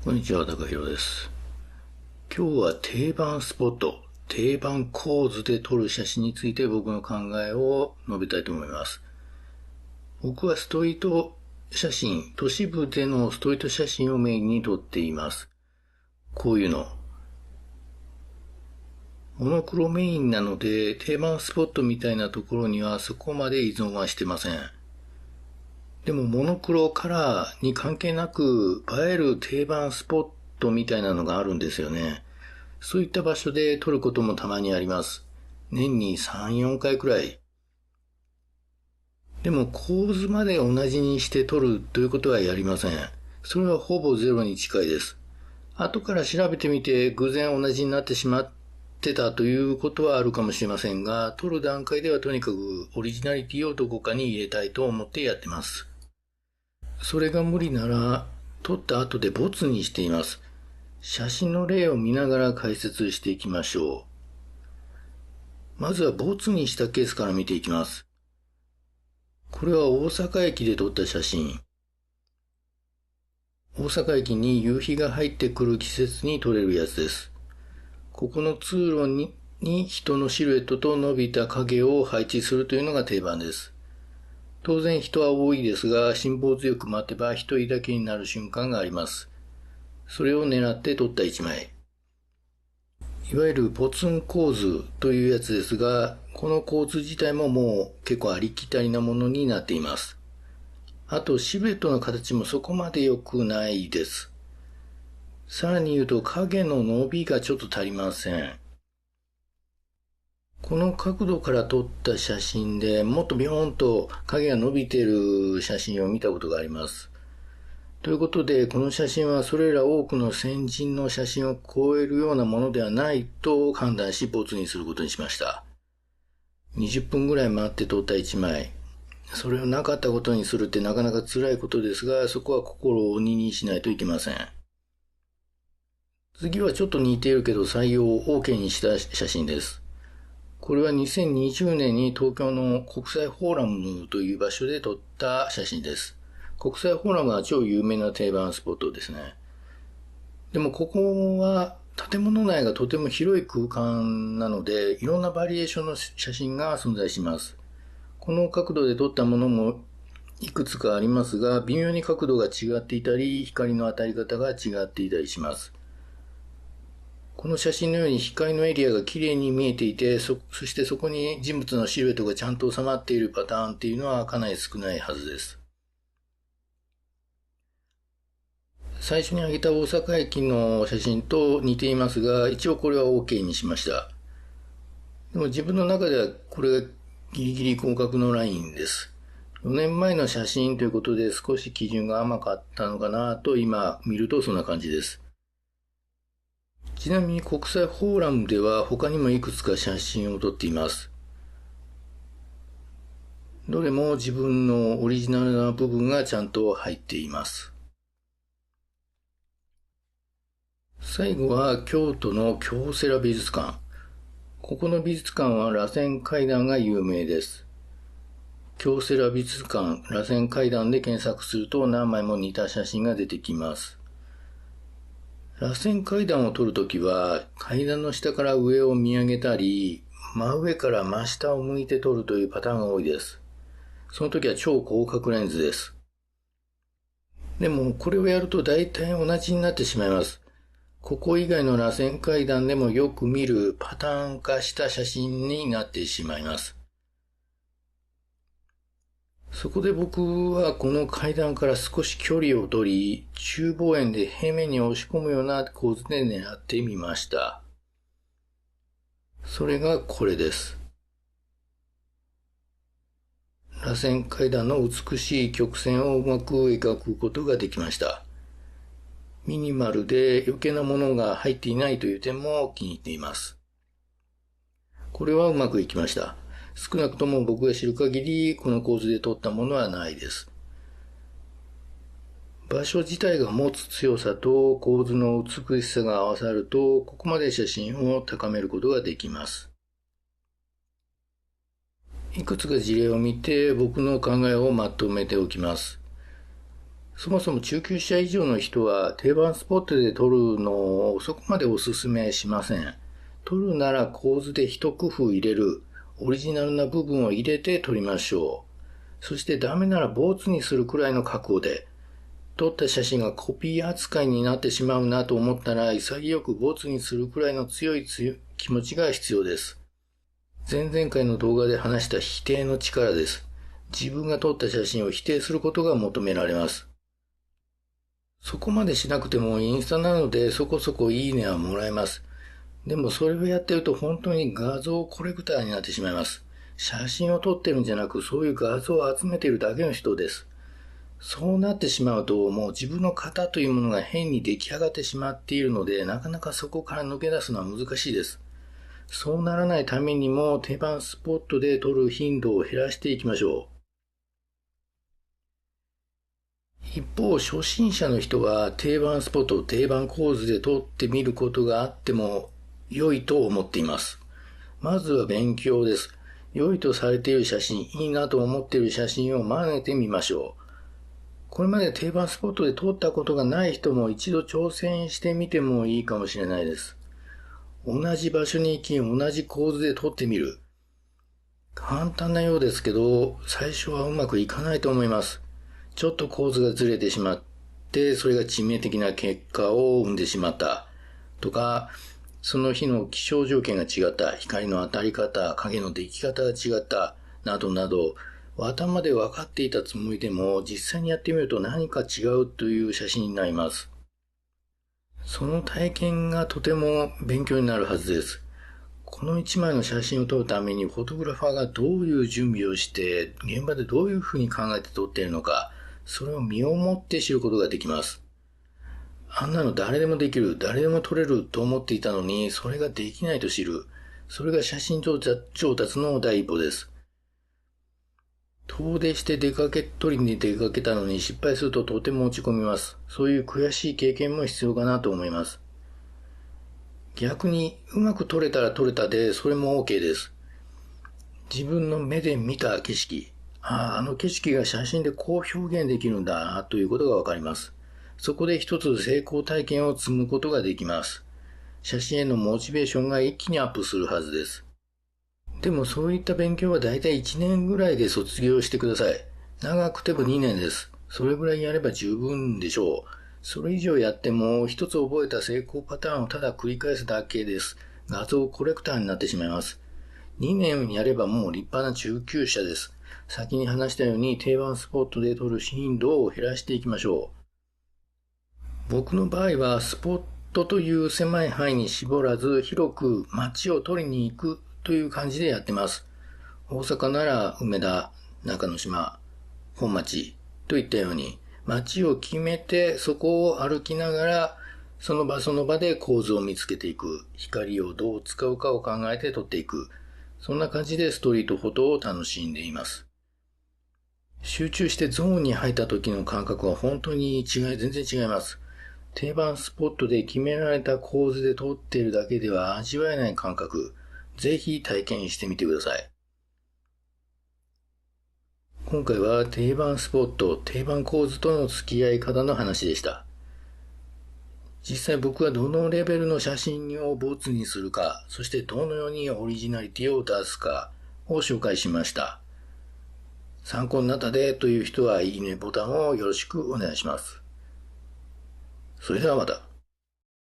こんにちは、高弘です。今日は定番スポット、定番構図で撮る写真について僕の考えを述べたいと思います。僕はストリート写真、都市部でのストリート写真をメインに撮っています。こういうの。モノクロメインなので定番スポットみたいなところにはそこまで依存はしてません。でもモノクロカラーに関係なく映える定番スポットみたいなのがあるんですよね。そういった場所で撮ることもたまにあります。年に3、4回くらい。でも構図まで同じにして撮るということはやりません。それはほぼゼロに近いです。後から調べてみて偶然同じになってしまってたということはあるかもしれませんが、撮る段階ではとにかくオリジナリティをどこかに入れたいと思ってやってます。それが無理なら、撮った後でボツにしています。写真の例を見ながら解説していきましょう。まずはボツにしたケースから見ていきます。これは大阪駅で撮った写真。大阪駅に夕日が入ってくる季節に撮れるやつです。ここの通路に人のシルエットと伸びた影を配置するというのが定番です。当然人は多いですが、辛抱強く待てば一人だけになる瞬間があります。それを狙って撮った一枚。いわゆるポツン構図というやつですが、この構図自体ももう結構ありきたりなものになっています。あとシルエットの形もそこまで良くないです。さらに言うと影の伸びがちょっと足りません。この角度から撮った写真でもっとビヨーンと影が伸びている写真を見たことがあります。ということで、この写真はそれら多くの先人の写真を超えるようなものではないと判断し、ボツにすることにしました。20分ぐらい待って撮った1枚。それをなかったことにするってなかなか辛いことですが、そこは心を鬼にしないといけません。次はちょっと似ているけど採用を OK にした写真です。これは2020年に東京の国際フォーラムという場所で撮った写真です。国際フォーラムは超有名な定番スポットですね。でもここは建物内がとても広い空間なので、いろんなバリエーションの写真が存在します。この角度で撮ったものもいくつかありますが、微妙に角度が違っていたり、光の当たり方が違っていたりします。この写真のように光のエリアが綺麗に見えていて、そしてそこに人物のシルエットがちゃんと収まっているパターンっていうのはかなり少ないはずです。最初に挙げた大阪駅の写真と似ていますが、一応これは OK にしました。でも自分の中ではこれがギリギリ合格のラインです。4年前の写真ということで少し基準が甘かったのかなと今見るとそんな感じです。ちなみに国際フォーラムでは他にもいくつか写真を撮っています。どれも自分のオリジナルな部分がちゃんと入っています。最後は京都の京セラ美術館。ここの美術館は螺旋階段が有名です。京セラ美術館螺旋階段で検索すると何枚も似た写真が出てきます。螺旋階段を撮るときは階段の下から上を見上げたり、真上から真下を向いて撮るというパターンが多いです。その時は超広角レンズです。でもこれをやると大体同じになってしまいます。ここ以外の螺旋階段でもよく見るパターン化した写真になってしまいます。そこで僕はこの階段から少し距離を取り、中望遠で平面に押し込むような構図で狙ってみました。それがこれです。螺旋階段の美しい曲線をうまく描くことができました。ミニマルで余計なものが入っていないという点も気に入っています。これはうまくいきました。少なくとも僕が知る限りこの構図で撮ったものはないです。場所自体が持つ強さと構図の美しさが合わさると、ここまで写真を高めることができます。いくつか事例を見て僕の考えをまとめておきます。そもそも中級者以上の人は定番スポットで撮るのをそこまでお勧めしません。撮るなら構図で一工夫入れる、オリジナルな部分を入れて撮りましょう。そしてダメならボツにするくらいの覚悟で、撮った写真がコピー扱いになってしまうなと思ったら潔くボツにするくらいの強い気持ちが必要です。前々回の動画で話した否定の力です。自分が撮った写真を否定することが求められます。そこまでしなくてもインスタなのでそこそこいいねはもらえます。でもそれをやってると本当に画像コレクターになってしまいます。写真を撮ってるんじゃなくそういう画像を集めているだけの人です。そうなってしまうともう自分の型というものが変に出来上がってしまっているのでなかなかそこから抜け出すのは難しいです。そうならないためにも定番スポットで撮る頻度を減らしていきましょう。一方、初心者の人は定番スポットを定番構図で撮ってみることがあっても良いと思っています。まずは勉強です。良いとされている写真、いいなと思っている写真を真似てみましょう。これまで定番スポットで撮ったことがない人も一度挑戦してみてもいいかもしれないです。同じ場所に行き、同じ構図で撮ってみる。簡単なようですけど、最初はうまくいかないと思います。ちょっと構図がずれてしまって、それが致命的な結果を生んでしまったとか、その日の気象条件が違った、光の当たり方、影の出来方が違った、などなど、頭で分かっていたつもりでも、実際にやってみると何か違うという写真になります。その体験がとても勉強になるはずです。この一枚の写真を撮るためにフォトグラファーがどういう準備をして現場でどういうふうに考えて撮っているのか、それを身をもって知ることができます。あんなの誰でもできる、誰でも撮れると思っていたのにそれができないと知る。それが写真調達の第一歩です。遠出して取りに出かけたのに失敗するととても落ち込みます。そういう悔しい経験も必要かなと思います。逆にうまく撮れたら撮れたでそれも OK です。自分の目で見た景色、あの景色が写真でこう表現できるんだなということがわかります。そこで一つ成功体験を積むことができます。写真へのモチベーションが一気にアップするはずです。でもそういった勉強はだいたい1年ぐらいで卒業してください。長くても2年です。それぐらいやれば十分でしょう。それ以上やっても一つ覚えた成功パターンをただ繰り返すだけです。画像コレクターになってしまいます。2年やればもう立派な中級者です。先に話したように定番スポットで撮る頻度を減らしていきましょう。僕の場合はスポットという狭い範囲に絞らず広く街を撮りに行くという感じでやってます。大阪なら梅田、中之島、本町といったように街を決めてそこを歩きながらその場その場で構図を見つけていく。光をどう使うかを考えて撮っていく。そんな感じでストリートフォトを楽しんでいます。集中してゾーンに入った時の感覚は本当に全然違います。定番スポットで決められた構図で撮っているだけでは味わえない感覚。ぜひ体験してみてください。今回は定番スポット、定番構図との付き合い方の話でした。実際僕はどのレベルの写真をボツにするか、そしてどのようにオリジナリティを出すかを紹介しました。参考になったでという人はいいねボタンをよろしくお願いします。それではまた。